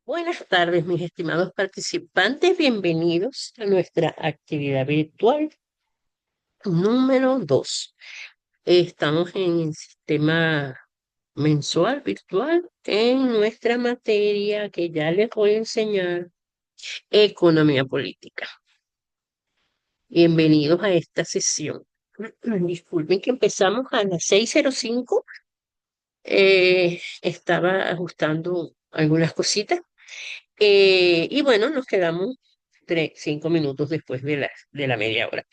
Buenas tardes, mis estimados participantes. Bienvenidos a nuestra actividad virtual número 2. Estamos en el sistema mensual virtual en nuestra materia que ya les voy a enseñar, economía política. Bienvenidos a esta sesión. Disculpen que empezamos a las 6:05. Estaba ajustando algunas cositas. Y bueno, nos quedamos 5 minutos después de la media hora.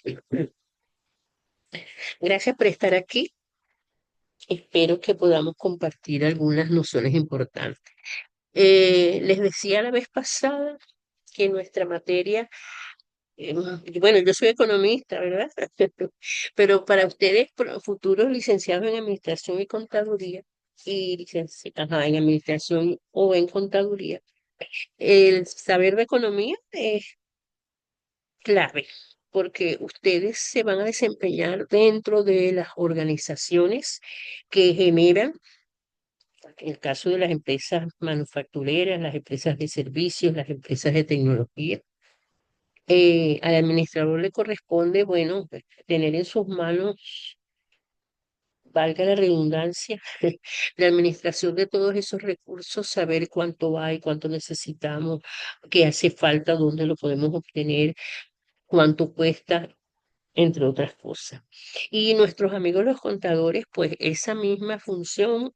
Gracias por estar aquí. Espero que podamos compartir algunas nociones importantes. Les decía la vez pasada que nuestra materia, bueno, yo soy economista, ¿verdad? Pero para ustedes, futuros licenciados en Administración y Contaduría, y licenciados en Administración o en Contaduría, el saber de economía es clave, porque ustedes se van a desempeñar dentro de las organizaciones que generan, en el caso de las empresas manufactureras, las empresas de servicios, las empresas de tecnología. Al administrador le corresponde, bueno, pues, tener en sus manos, valga la redundancia, la administración de todos esos recursos, saber cuánto hay, cuánto necesitamos, qué hace falta, dónde lo podemos obtener, cuánto cuesta, entre otras cosas. Y nuestros amigos los contadores, pues esa misma función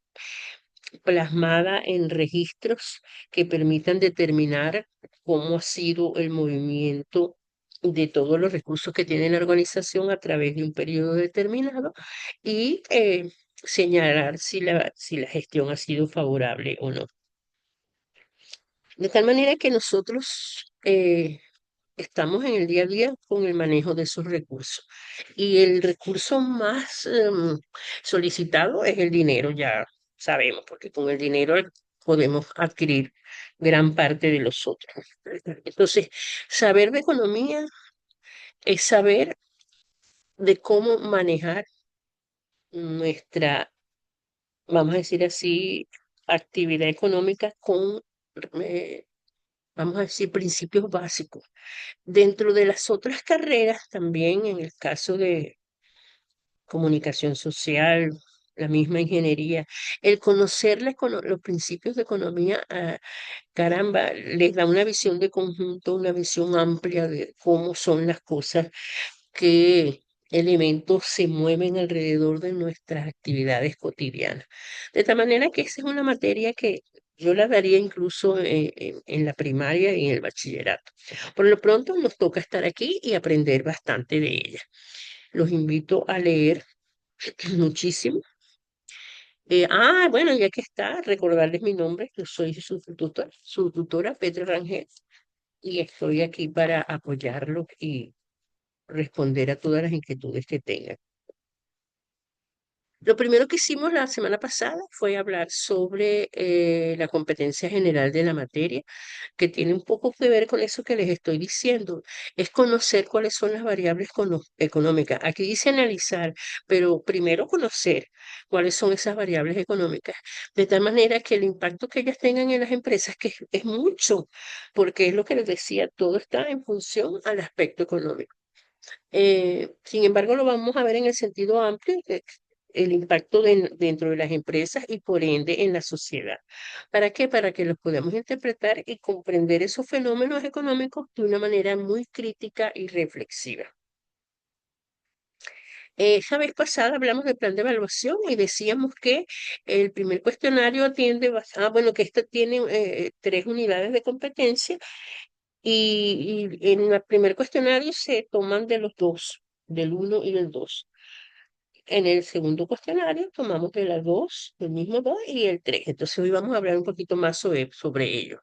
plasmada en registros que permitan determinar cómo ha sido el movimiento de todos los recursos que tiene la organización a través de un periodo determinado y señalar si la gestión ha sido favorable o no. De tal manera que nosotros estamos en el día a día con el manejo de esos recursos. Y el recurso más solicitado es el dinero, ya sabemos, porque con el dinero podemos adquirir gran parte de los otros. Entonces, saber de economía es saber de cómo manejar nuestra, vamos a decir así, actividad económica con, eh, vamos a decir, principios básicos. Dentro de las otras carreras, también en el caso de comunicación social, la misma ingeniería, el conocer los principios de economía, caramba, les da una visión de conjunto, una visión amplia de cómo son las cosas, qué elementos se mueven alrededor de nuestras actividades cotidianas. De tal manera que esa es una materia que yo la daría incluso en la primaria y en el bachillerato. Por lo pronto nos toca estar aquí y aprender bastante de ella. Los invito a leer muchísimo. Bueno, ya que está, recordarles mi nombre, yo soy su tutora Petra Rangel, y estoy aquí para apoyarlos y responder a todas las inquietudes que tengan. Lo primero que hicimos la semana pasada fue hablar sobre la competencia general de la materia, que tiene un poco que ver con eso que les estoy diciendo. Es conocer cuáles son las variables económicas. Aquí dice analizar, pero primero conocer cuáles son esas variables económicas, de tal manera que el impacto que ellas tengan en las empresas, que es mucho, porque es lo que les decía, todo está en función al aspecto económico. Sin embargo, lo vamos a ver en el sentido amplio, el impacto dentro de las empresas y por ende en la sociedad. ¿Para qué? Para que los podamos interpretar y comprender esos fenómenos económicos de una manera muy crítica y reflexiva. Esa vez pasada hablamos del plan de evaluación y decíamos que el primer cuestionario bueno, que este tiene 3 unidades de competencia y en el primer cuestionario se toman de los dos, del uno y del 2. En el segundo cuestionario tomamos de las dos, del mismo 2 y el 3. Entonces hoy vamos a hablar un poquito más sobre ello.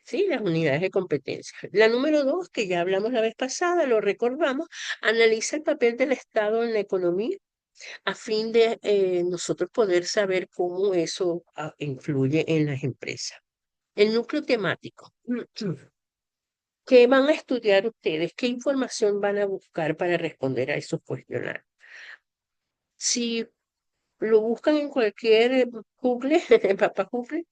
Sí, las unidades de competencia. La número 2, que ya hablamos la vez pasada, lo recordamos, analiza el papel del Estado en la economía a fin de nosotros poder saber cómo eso influye en las empresas. El núcleo temático. ¿Qué van a estudiar ustedes? ¿Qué información van a buscar para responder a esos cuestionarios? Si lo buscan en cualquier Google, papá Google,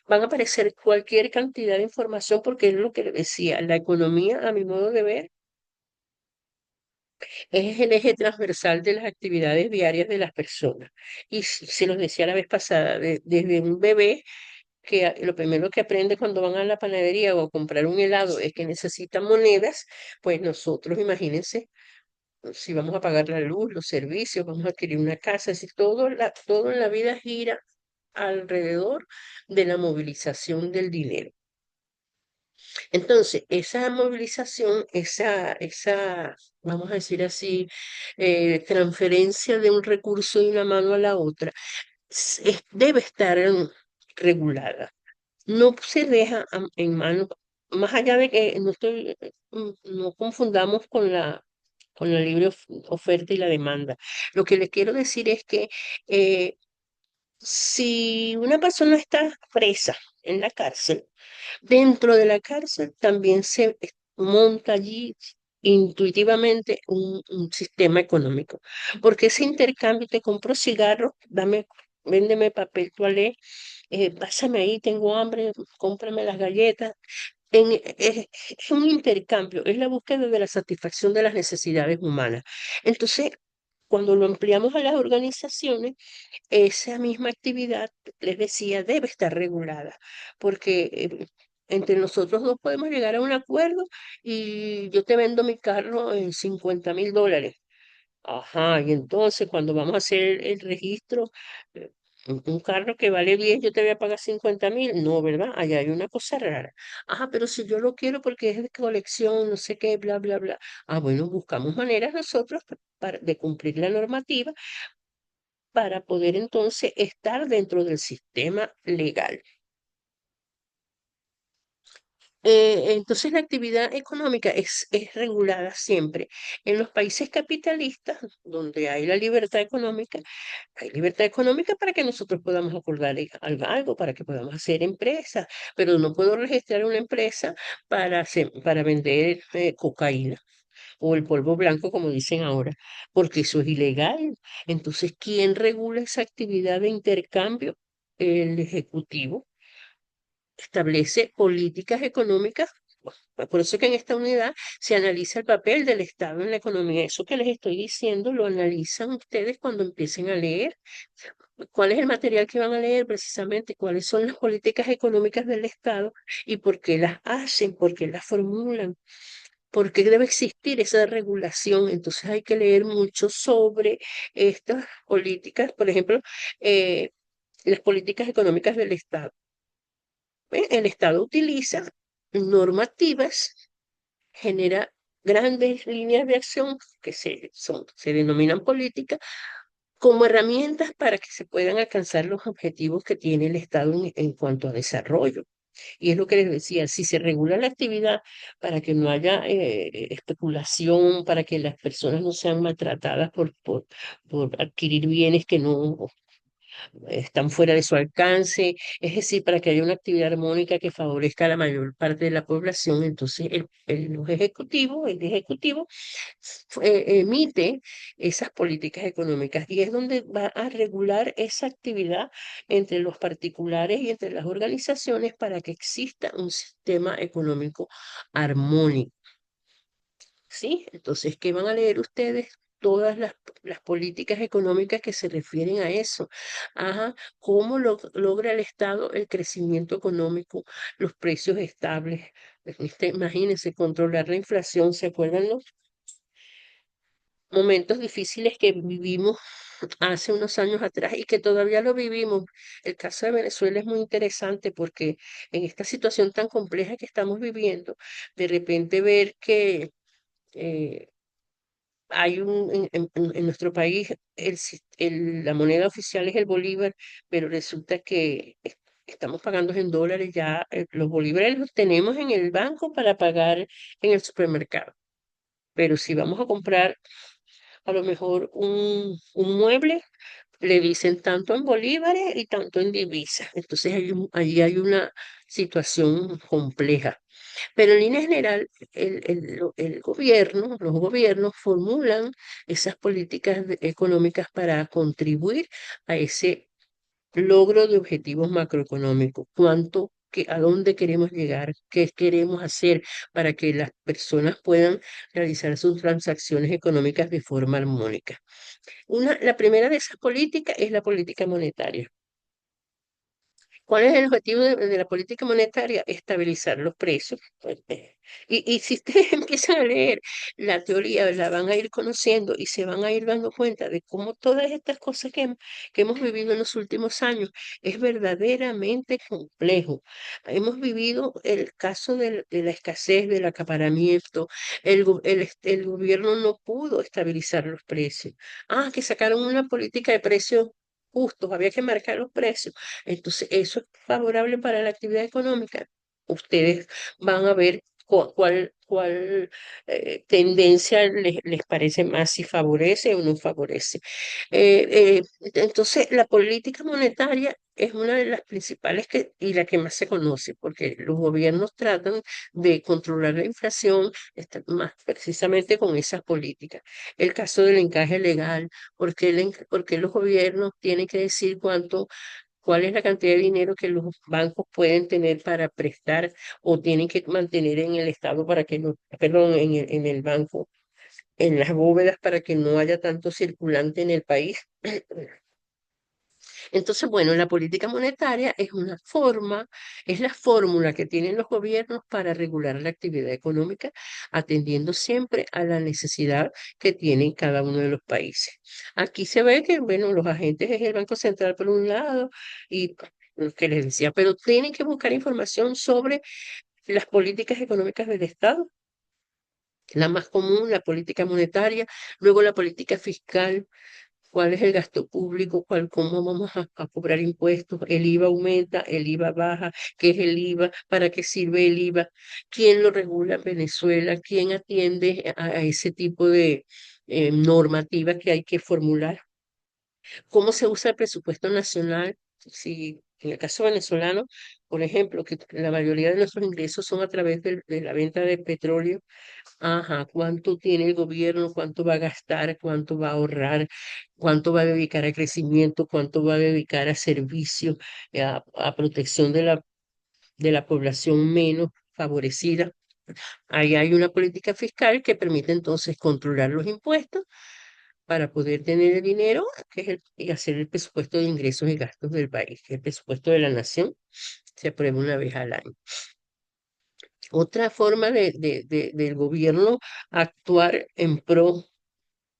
van a aparecer cualquier cantidad de información porque es lo que le decía, la economía, a mi modo de ver, es el eje transversal de las actividades diarias de las personas. Y se los decía la vez pasada, desde un bebé que lo primero que aprende cuando van a la panadería o a comprar un helado es que necesitan monedas, pues nosotros, imagínense, si vamos a pagar la luz, los servicios, vamos a adquirir una casa, si todo en la vida gira alrededor de la movilización del dinero. Entonces, esa movilización, vamos a decir así, transferencia de un recurso de una mano a la otra, debe estar regulada. No se deja en manos, más allá de que no confundamos con la libre oferta y la demanda. Lo que le quiero decir es que eh, si una persona está presa en la cárcel, dentro de la cárcel también se monta allí intuitivamente un sistema económico, porque ese intercambio, te compro cigarros, véndeme papel toalé, pásame ahí, tengo hambre, cómprame las galletas. Es un intercambio, es la búsqueda de la satisfacción de las necesidades humanas. Entonces, cuando lo ampliamos a las organizaciones, esa misma actividad, les decía, debe estar regulada, porque entre nosotros dos podemos llegar a un acuerdo y yo te vendo mi carro en $50.000. Ajá, y entonces cuando vamos a hacer el registro, eh, un carro que vale 10, yo te voy a pagar 50.000. No, ¿verdad? Allá hay una cosa rara. Ajá, pero si yo lo quiero porque es de colección, no sé qué, bla, bla, bla. Ah, bueno, buscamos maneras nosotros de cumplir la normativa para poder entonces estar dentro del sistema legal. Entonces la actividad económica es regulada siempre. En los países capitalistas, donde hay la libertad económica, hay libertad económica para que nosotros podamos acordar algo, para que podamos hacer empresas, pero no puedo registrar una empresa para vender cocaína o el polvo blanco, como dicen ahora, porque eso es ilegal. Entonces, ¿quién regula esa actividad de intercambio? El Ejecutivo establece políticas económicas. Por eso que en esta unidad se analiza el papel del Estado en la economía. Eso que les estoy diciendo lo analizan ustedes cuando empiecen a leer. ¿Cuál es el material que van a leer precisamente? ¿Cuáles son las políticas económicas del Estado y por qué las hacen, por qué las formulan? ¿Por qué debe existir esa regulación? Entonces hay que leer mucho sobre estas políticas, por ejemplo, eh, las políticas económicas del Estado. El Estado utiliza normativas, genera grandes líneas de acción que se denominan políticas como herramientas para que se puedan alcanzar los objetivos que tiene el Estado en cuanto a desarrollo. Y es lo que les decía, si se regula la actividad para que no haya especulación, para que las personas no sean maltratadas por adquirir bienes que no están fuera de su alcance, es decir, para que haya una actividad armónica que favorezca a la mayor parte de la población, entonces el ejecutivo emite esas políticas económicas y es donde va a regular esa actividad entre los particulares y entre las organizaciones para que exista un sistema económico armónico. ¿Sí? Entonces, ¿qué van a leer ustedes? Todas las políticas económicas que se refieren a eso. Ajá, ¿cómo logra el Estado el crecimiento económico, los precios estables? Imagínense, controlar la inflación, ¿se acuerdan los momentos difíciles que vivimos hace unos años atrás y que todavía lo vivimos? El caso de Venezuela es muy interesante porque en esta situación tan compleja que estamos viviendo, de repente ver que eh, hay en nuestro país la moneda oficial es el bolívar, pero resulta que estamos pagando en dólares ya. Los bolívares los tenemos en el banco para pagar en el supermercado, pero si vamos a comprar a lo mejor un mueble, le dicen tanto en bolívares y tanto en divisas. Entonces allí hay una situación compleja. Pero en línea general, el gobierno, los gobiernos formulan esas políticas económicas para contribuir a ese logro de objetivos macroeconómicos, a dónde queremos llegar, qué queremos hacer para que las personas puedan realizar sus transacciones económicas de forma armónica. La primera de esas políticas es la política monetaria. ¿Cuál es el objetivo de la política monetaria? Estabilizar los precios. Pues, y si ustedes empiezan a leer la teoría, la van a ir conociendo y se van a ir dando cuenta de cómo todas estas cosas que hemos vivido en los últimos años es verdaderamente complejo. Hemos vivido el caso de la escasez, del acaparamiento. El gobierno no pudo estabilizar los precios. Ah, que sacaron una política de precios justos, había que marcar los precios. Entonces, eso es favorable para la actividad económica. Ustedes van a ver cuál tendencia les parece más, si favorece o no favorece. Entonces, la política monetaria es una de las principales y la que más se conoce, porque los gobiernos tratan de controlar la inflación más precisamente con esas políticas. El caso del encaje legal, porque los gobiernos tienen que decir cuál es la cantidad de dinero que los bancos pueden tener para prestar o tienen que mantener en el Estado para que no, perdón, en el banco, en las bóvedas para que no haya tanto circulante en el país. Entonces, bueno, la política monetaria es una forma, es la fórmula que tienen los gobiernos para regular la actividad económica, atendiendo siempre a la necesidad que tienen cada uno de los países. Aquí se ve que, bueno, los agentes es el Banco Central por un lado y lo que les decía, pero tienen que buscar información sobre las políticas económicas del Estado. La más común, la política monetaria, luego la política fiscal, cuál es el gasto público, cómo vamos a cobrar impuestos, el IVA aumenta, el IVA baja, qué es el IVA, para qué sirve el IVA, quién lo regula en Venezuela, quién atiende a ese tipo de normativas que hay que formular, cómo se usa el presupuesto nacional. Si en el caso venezolano, por ejemplo, que la mayoría de nuestros ingresos son a través de la venta de petróleo. Ajá, ¿cuánto tiene el gobierno? ¿Cuánto va a gastar? ¿Cuánto va a ahorrar? ¿Cuánto va a dedicar a crecimiento? ¿Cuánto va a dedicar a servicios, a protección de la población menos favorecida? Ahí hay una política fiscal que permite entonces controlar los impuestos para poder tener el dinero, y hacer el presupuesto de ingresos y gastos del país, que el presupuesto de la nación se aprueba una vez al año. Otra forma del gobierno actuar en pro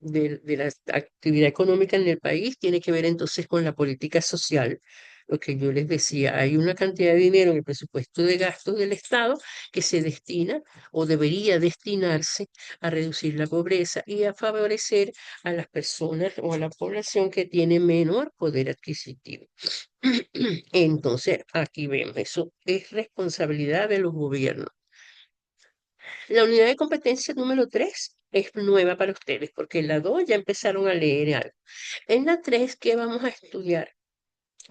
de la actividad económica en el país tiene que ver entonces con la política social. Lo que yo les decía, hay una cantidad de dinero en el presupuesto de gastos del Estado que se destina o debería destinarse a reducir la pobreza y a favorecer a las personas o a la población que tiene menor poder adquisitivo. Entonces, aquí vemos, eso es responsabilidad de los gobiernos. La unidad de competencia número 3 es nueva para ustedes, porque en la 2 ya empezaron a leer algo. En la 3, ¿qué vamos a estudiar?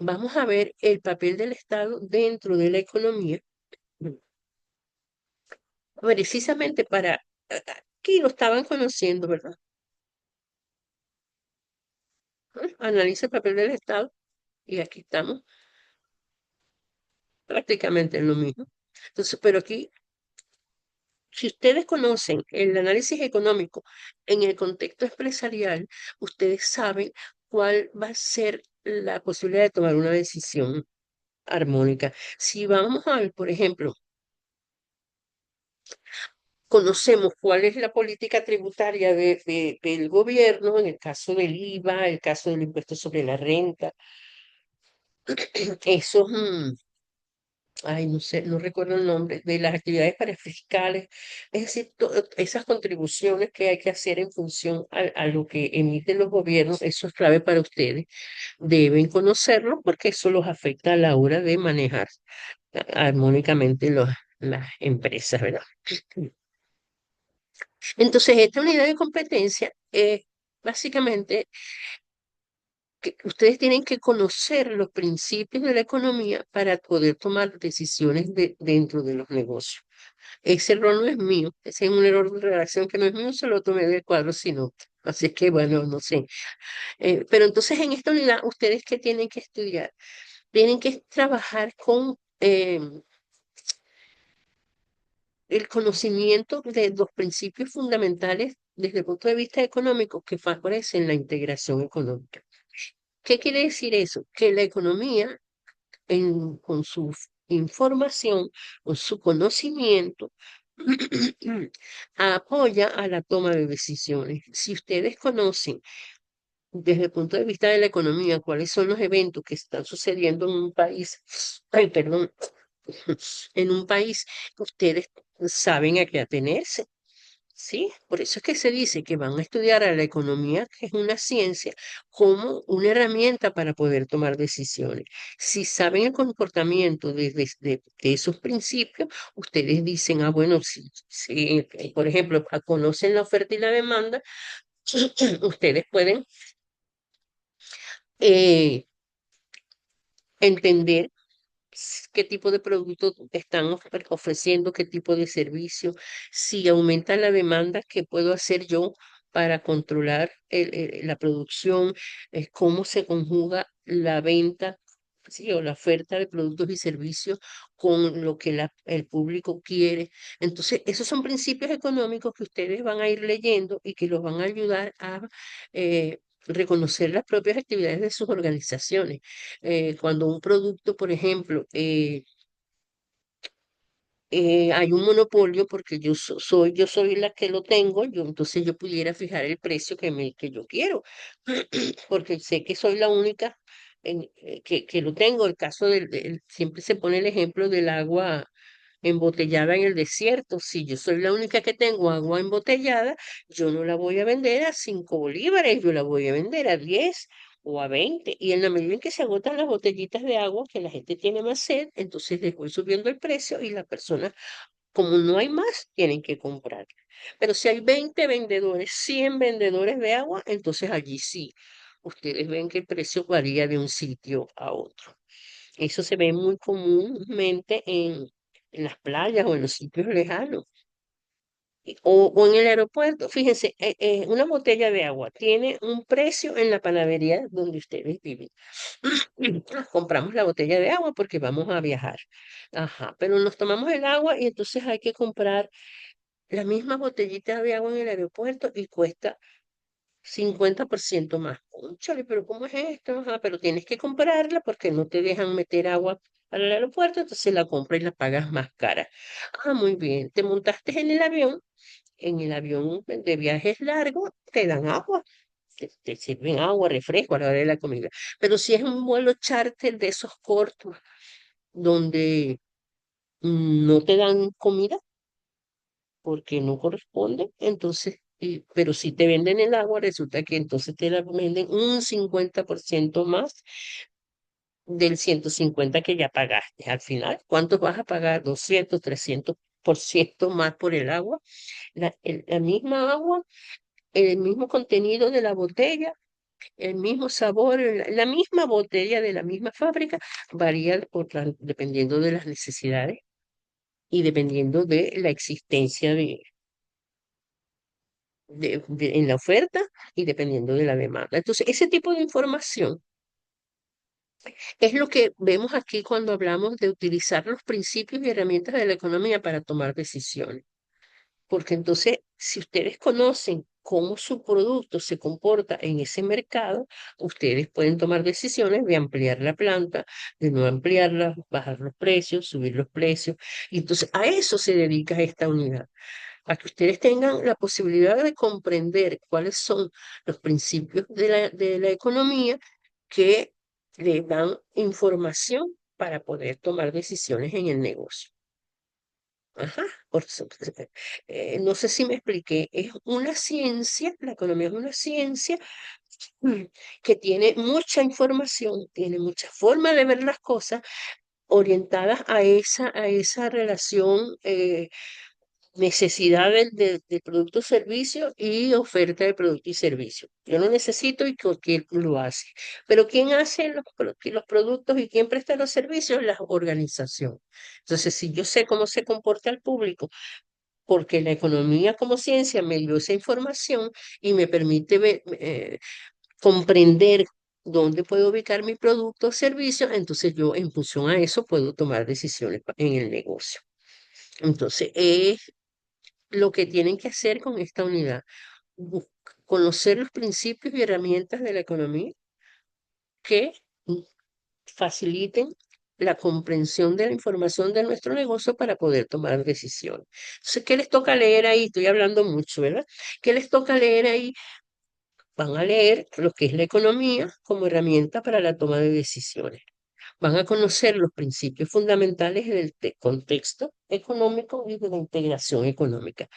Vamos a ver el papel del Estado dentro de la economía, precisamente aquí lo estaban conociendo, ¿verdad? Analiza el papel del Estado y aquí estamos prácticamente en lo mismo. Entonces, pero aquí, si ustedes conocen el análisis económico en el contexto empresarial, ustedes saben cuál va a ser la posibilidad de tomar una decisión armónica. Si vamos a ver, por ejemplo, conocemos cuál es la política tributaria del gobierno, en el caso del IVA, el caso del impuesto sobre la renta, esos, ay, no sé, no recuerdo el nombre, de las actividades parafiscales, es decir, esas contribuciones que hay que hacer en función a lo que emiten los gobiernos, eso es clave para ustedes. Deben conocerlo porque eso los afecta a la hora de manejar armónicamente las empresas, ¿verdad? Entonces, esta unidad de competencia es básicamente que ustedes tienen que conocer los principios de la economía para poder tomar decisiones dentro de los negocios. Ese error no es mío, ese es un error de redacción que no es mío, se lo tomé del cuadro, sino. Así es que, bueno, no sé. Pero entonces en esta unidad, ustedes qué tienen que estudiar, tienen que trabajar con el conocimiento de los principios fundamentales desde el punto de vista económico que favorecen la integración económica. ¿Qué quiere decir eso? Que la economía, con su información, con su conocimiento, apoya a la toma de decisiones. Si ustedes conocen desde el punto de vista de la economía cuáles son los eventos que están sucediendo en un país, ay, perdón, en un país, ustedes saben a qué atenerse. Sí, por eso es que se dice que van a estudiar a la economía, que es una ciencia, como una herramienta para poder tomar decisiones. Si saben el comportamiento de esos principios, ustedes dicen, ah, bueno, si, por ejemplo, conocen la oferta y la demanda, ustedes pueden eh, entender qué tipo de producto están ofreciendo, qué tipo de servicio, si aumenta la demanda, qué puedo hacer yo para controlar la producción, cómo se conjuga la venta. Sí, o la oferta de productos y servicios con lo que el público quiere. Entonces, esos son principios económicos que ustedes van a ir leyendo y que los van a ayudar a reconocer las propias actividades de sus organizaciones. Cuando un producto, por ejemplo, hay un monopolio porque yo soy la que lo tengo, entonces yo pudiera fijar el precio que yo quiero, porque sé que soy la única que lo tengo. El caso siempre se pone el ejemplo del agua embotellada en el desierto. Si yo soy la única que tengo agua embotellada, yo no la voy a vender a 5 bolívares, yo la voy a vender a 10 o a 20. Y en la medida en que se agotan las botellitas de agua, que la gente tiene más sed, entonces les voy subiendo el precio y las personas, como no hay más, tienen que comprar. Pero si hay 20 vendedores, 100 vendedores de agua, entonces allí sí. Ustedes ven que el precio varía de un sitio a otro. Eso se ve muy comúnmente en las playas o en los sitios lejanos. O en el aeropuerto. Fíjense, una botella de agua tiene un precio en la panadería donde ustedes viven. Compramos la botella de agua porque vamos a viajar. Ajá, pero nos tomamos el agua y entonces hay que comprar la misma botellita de agua en el aeropuerto y cuesta 50% más. Cónchale, pero ¿cómo es esto? Ajá, pero tienes que comprarla porque no te dejan meter agua para el aeropuerto, entonces la compras y la pagas más cara. Ah, muy bien. Te montaste en el avión de viajes largos, te dan agua. Te sirven agua, refresco a la hora de la comida. Pero si es un vuelo charter de esos cortos, donde no te dan comida, porque no corresponde, entonces, pero si te venden el agua, resulta que entonces te la venden un 50% más del 150 que ya pagaste. Al final, ¿cuánto vas a pagar? 200, 300% más por el agua. La misma agua, el mismo contenido de la botella, el mismo sabor, la misma botella de la misma fábrica, varía dependiendo de las necesidades y dependiendo de la existencia en la oferta y dependiendo de la demanda. Entonces, ese tipo de información es lo que vemos aquí cuando hablamos de utilizar los principios y herramientas de la economía para tomar decisiones. Porque entonces, si ustedes conocen cómo su producto se comporta en ese mercado, ustedes pueden tomar decisiones de ampliar la planta, de no ampliarla, bajar los precios, subir los precios. Y entonces, a eso se dedica esta unidad, a que ustedes tengan la posibilidad de comprender cuáles son los principios de la economía que le dan información para poder tomar decisiones en el negocio. Ajá, no sé si me expliqué, es una ciencia, la economía es una ciencia mm, que tiene mucha información, tiene mucha forma de ver las cosas orientadas a esa relación necesidad del producto o servicio y oferta de producto y servicio. Yo lo necesito y cualquier lo hace. Pero ¿quién hace los productos y quién presta los servicios? La organización. Entonces, si yo sé cómo se comporta el público, porque la economía como ciencia me dio esa información y me permite comprender dónde puedo ubicar mi producto o servicio, entonces yo en función a eso puedo tomar decisiones en el negocio. Entonces, es lo que tienen que hacer con esta unidad, bus- conocer los principios y herramientas de la economía que faciliten la comprensión de la información de nuestro negocio para poder tomar decisiones. Entonces, ¿qué les toca leer ahí? Estoy hablando mucho, ¿verdad? ¿Qué les toca leer ahí? Van a leer lo que es la economía como herramienta para la toma de decisiones. Van a conocer los principios fundamentales del contexto económico y de la integración económica.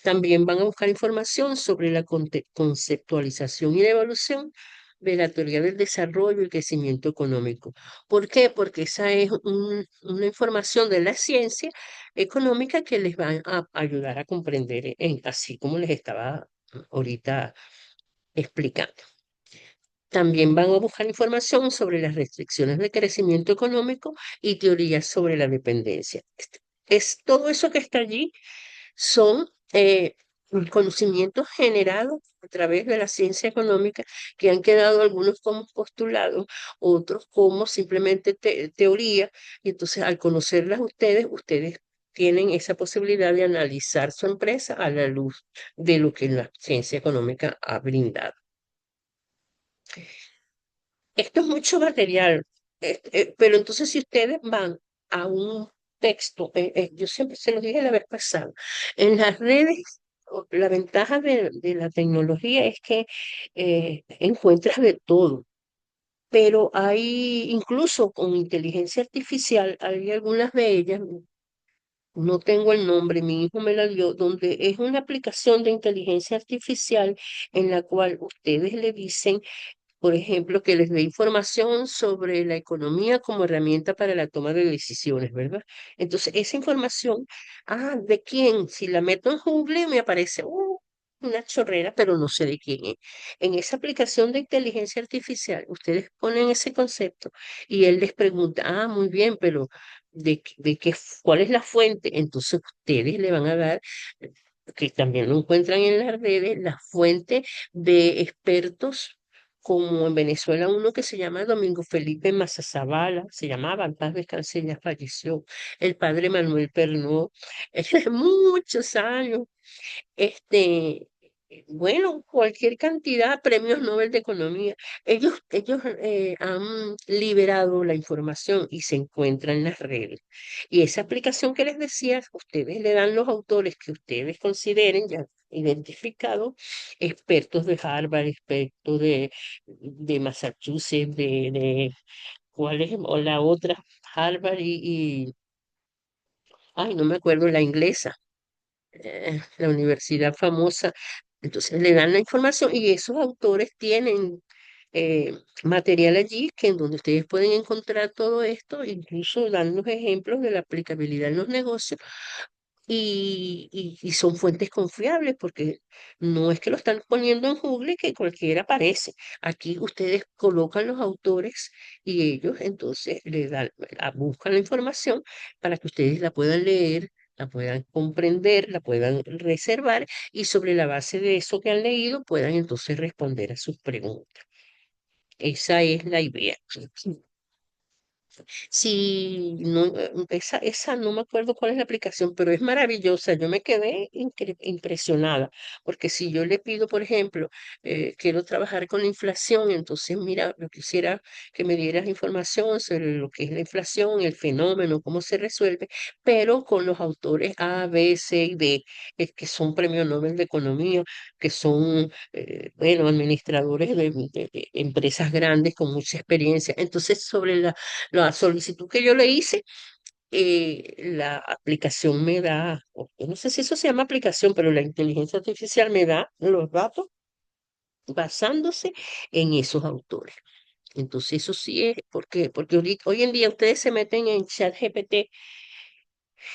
También van a buscar información sobre la conceptualización y la evolución de la teoría del desarrollo y crecimiento económico. ¿Por qué? Porque esa es una información de la ciencia económica que les va a ayudar a comprender, así como les estaba ahorita explicando. También van a buscar información sobre las restricciones de crecimiento económico y teorías sobre la dependencia. Es todo eso que está allí son conocimientos generados a través de la ciencia económica que han quedado algunos como postulados, otros como simplemente teoría, y entonces al conocerlas ustedes, ustedes tienen esa posibilidad de analizar su empresa a la luz de lo que la ciencia económica ha brindado. Esto es mucho material, pero entonces si ustedes van a un texto, yo siempre se lo dije la vez pasada, en las redes, la ventaja de la tecnología es que encuentras de todo, pero hay incluso con inteligencia artificial, hay algunas de ellas, no tengo el nombre, mi hijo me la dio, donde es una aplicación de inteligencia artificial en la cual ustedes le dicen por ejemplo, que les dé información sobre la economía como herramienta para la toma de decisiones, ¿verdad? Entonces, esa información, ¿de quién? Si la meto en Google me aparece una chorrera, pero no sé de quién es. En esa aplicación de inteligencia artificial, ustedes ponen ese concepto y él les pregunta, muy bien, pero ¿cuál es la fuente? Entonces, ustedes le van a dar, que también lo encuentran en las redes, la fuente de expertos como en Venezuela uno que se llama Domingo Felipe Mazazabala, se llamaba, en paz descanse, ya falleció, el padre Manuel Pernó, muchos años, bueno, cualquier cantidad, premios Nobel de Economía, ellos han liberado la información y se encuentra en las redes. Y esa aplicación que les decía, ustedes le dan los autores que ustedes consideren ya identificados, expertos de Harvard, expertos de Massachusetts, ¿cuál es? O la otra, Harvard ay, no me acuerdo, la inglesa, la universidad famosa. Entonces le dan la información y esos autores tienen material allí que en donde ustedes pueden encontrar todo esto, incluso dan los ejemplos de la aplicabilidad en los negocios y son fuentes confiables porque no es que lo están poniendo en Google y que cualquiera aparece. Aquí ustedes colocan los autores y ellos entonces le dan, buscan la información para que ustedes la puedan leer, la puedan comprender, la puedan reservar y sobre la base de eso que han leído puedan entonces responder a sus preguntas. Esa es la idea. Sí, no, esa no me acuerdo cuál es la aplicación, pero es maravillosa. Yo me quedé impresionada, porque si yo le pido, por ejemplo, quiero trabajar con la inflación, entonces, mira, yo quisiera que me dieras información sobre lo que es la inflación, el fenómeno, cómo se resuelve, pero con los autores A, B, C y D, que son premios Nobel de Economía, que son, bueno, administradores de empresas grandes con mucha experiencia. Entonces, sobre la solicitud que yo le hice, la aplicación me da, yo no sé si eso se llama aplicación, pero la inteligencia artificial me da los datos basándose en esos autores. Entonces, eso sí es, porque hoy en día ustedes se meten en ChatGPT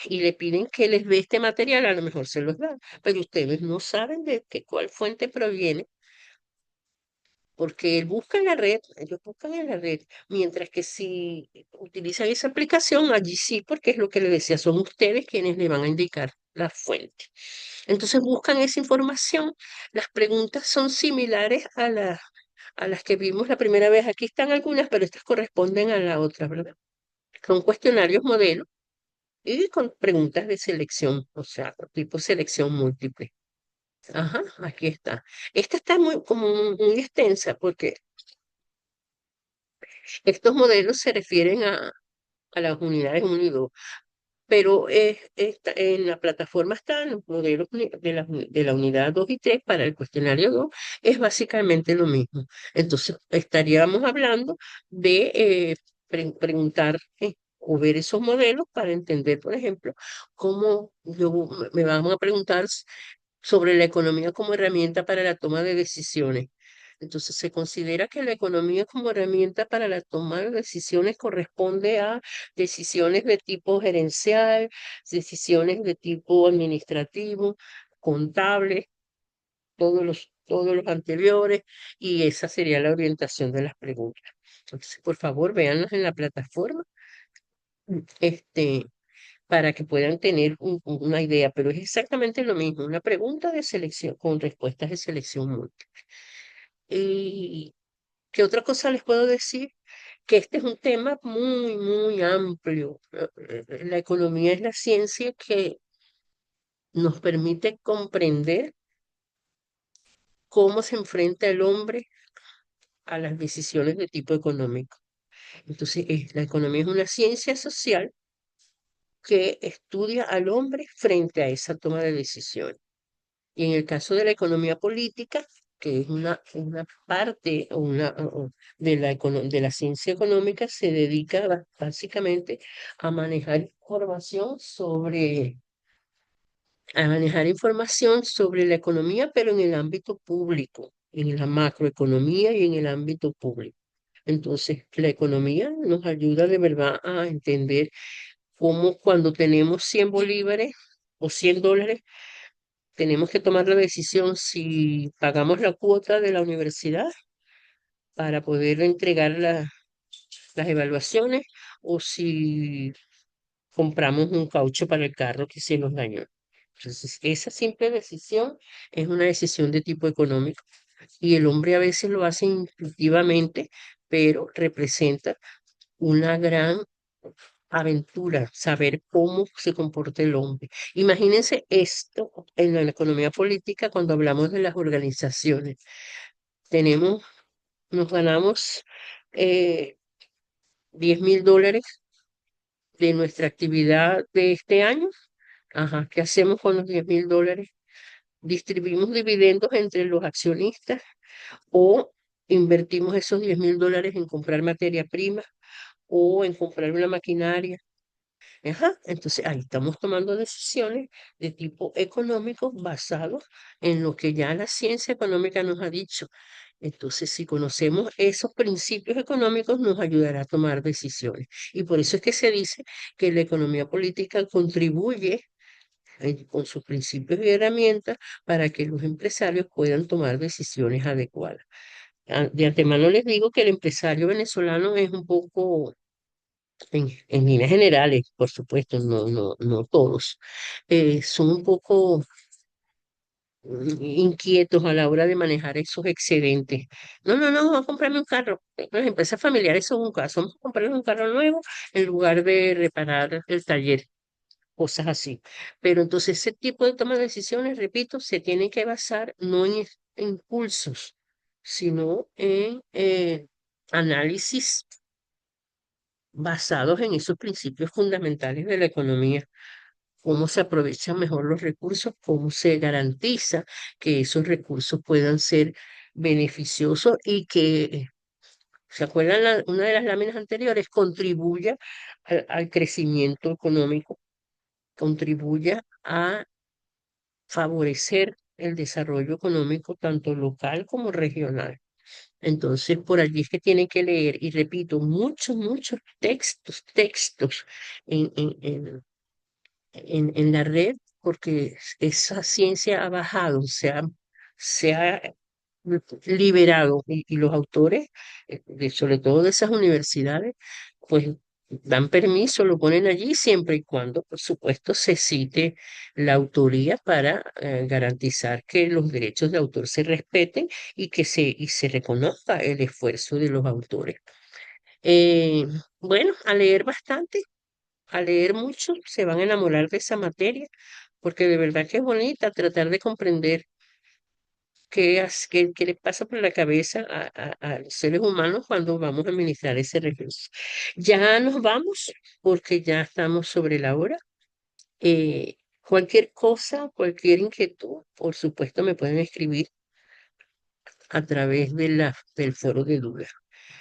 y le piden que les dé este material, a lo mejor se los dan, pero ustedes no saben de qué, cuál fuente proviene, porque él busca en la red, ellos buscan en la red, mientras que si utilizan esa aplicación, allí sí, porque es lo que le decía, son ustedes quienes le van a indicar la fuente. Entonces buscan esa información, las preguntas son similares a las que vimos la primera vez. Aquí están algunas, pero estas corresponden a la otra, ¿verdad? Son cuestionarios modelo y con preguntas de selección, o sea, tipo selección múltiple. Ajá, aquí está. Esta está muy, como muy extensa porque estos modelos se refieren a las unidades 1 y 2, pero en la plataforma están los modelos de la unidad 2 y 3 para el cuestionario 2, es básicamente lo mismo. Entonces, estaríamos hablando de preguntar o ver esos modelos para entender, por ejemplo, cómo me van a preguntar sobre la economía como herramienta para la toma de decisiones. Entonces, se considera que la economía como herramienta para la toma de decisiones corresponde a decisiones de tipo gerencial, decisiones de tipo administrativo, contable, todos los anteriores, y esa sería la orientación de las preguntas. Entonces, por favor, véanlas en la plataforma. Este, para que puedan tener una idea, pero es exactamente lo mismo, una pregunta de selección con respuestas de selección múltiple. ¿Y qué otra cosa les puedo decir? Que este es un tema muy, muy amplio. La economía es la ciencia que nos permite comprender cómo se enfrenta el hombre a las decisiones de tipo económico. Entonces, la economía es una ciencia social que estudia al hombre frente a esa toma de decisiones. Y en el caso de la economía política, que es una parte de la ciencia económica, se dedica básicamente a manejar a manejar información sobre la economía, pero en el ámbito público, en la macroeconomía y en el ámbito público. Entonces, la economía nos ayuda de verdad a entender cómo cuando tenemos 100 bolívares o $100, tenemos que tomar la decisión si pagamos la cuota de la universidad para poder entregar las evaluaciones o si compramos un caucho para el carro que se nos dañó. Entonces, esa simple decisión es una decisión de tipo económico y el hombre a veces lo hace intuitivamente, pero representa una gran aventura, saber cómo se comporta el hombre. Imagínense esto en la economía política cuando hablamos de las organizaciones. Tenemos, nos ganamos eh, $10,000 de nuestra actividad de este año. Ajá, ¿qué hacemos con los $10,000? ¿Distribuimos dividendos entre los accionistas o invertimos esos $10,000 en comprar materia prima o en comprar una maquinaria? Ajá, entonces ahí estamos tomando decisiones de tipo económico basados en lo que ya la ciencia económica nos ha dicho. Entonces, si conocemos esos principios económicos, nos ayudará a tomar decisiones. Y por eso es que se dice que la economía política contribuye con sus principios y herramientas para que los empresarios puedan tomar decisiones adecuadas. De antemano les digo que el empresario venezolano es un poco en líneas generales, por supuesto, no todos, son un poco inquietos a la hora de manejar esos excedentes. No, vamos a comprarme un carro. Las empresas familiares son un caso, vamos a comprarles un carro nuevo en lugar de reparar el taller, cosas así. Pero entonces ese tipo de toma de decisiones, repito, se tiene que basar no en impulsos, sino en análisis basados en esos principios fundamentales de la economía, cómo se aprovechan mejor los recursos, cómo se garantiza que esos recursos puedan ser beneficiosos y que, ¿se acuerdan una de las láminas anteriores? Contribuya al crecimiento económico, contribuya a favorecer el desarrollo económico tanto local como regional. Entonces, por allí es que tienen que leer, y repito, muchos textos en la red, porque esa ciencia ha bajado, se ha liberado y los autores, sobre todo de esas universidades, pues dan permiso, lo ponen allí siempre y cuando, por supuesto, se cite la autoría para garantizar que los derechos de autor se respeten y se reconozca el esfuerzo de los autores. Eh, bueno, a leer bastante, a leer mucho, se van a enamorar de esa materia, porque de verdad que es bonita tratar de comprender qué les pasa por la cabeza a los seres humanos cuando vamos a administrar ese recurso. Ya nos vamos, porque ya estamos sobre la hora. Cualquier cosa, cualquier inquietud, por supuesto, me pueden escribir a través de del foro de dudas.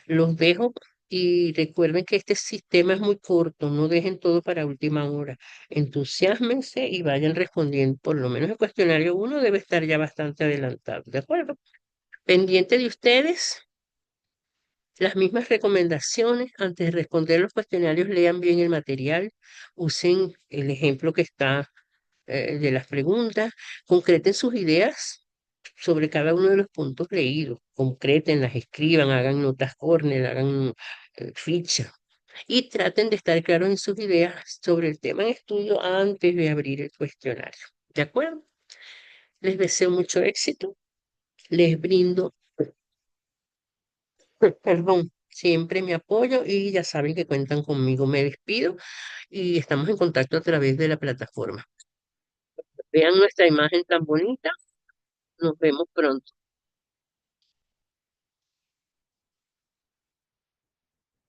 Los dejo y recuerden que este sistema es muy corto, no dejen todo para última hora. Entusiásmense y vayan respondiendo. Por lo menos el cuestionario uno debe estar ya bastante adelantado, ¿de acuerdo? Pendiente de ustedes, las mismas recomendaciones. Antes de responder los cuestionarios, lean bien el material, usen el ejemplo que está de las preguntas, concreten sus ideas sobre cada uno de los puntos leídos, concrétenlas, escriban, hagan notas corner, hagan fichas y traten de estar claros en sus ideas sobre el tema en estudio antes de abrir el cuestionario. ¿De acuerdo? Les deseo mucho éxito, les brindo, perdón, siempre mi apoyo y ya saben que cuentan conmigo. Me despido y estamos en contacto a través de la plataforma. Vean nuestra imagen tan bonita. Nos vemos pronto.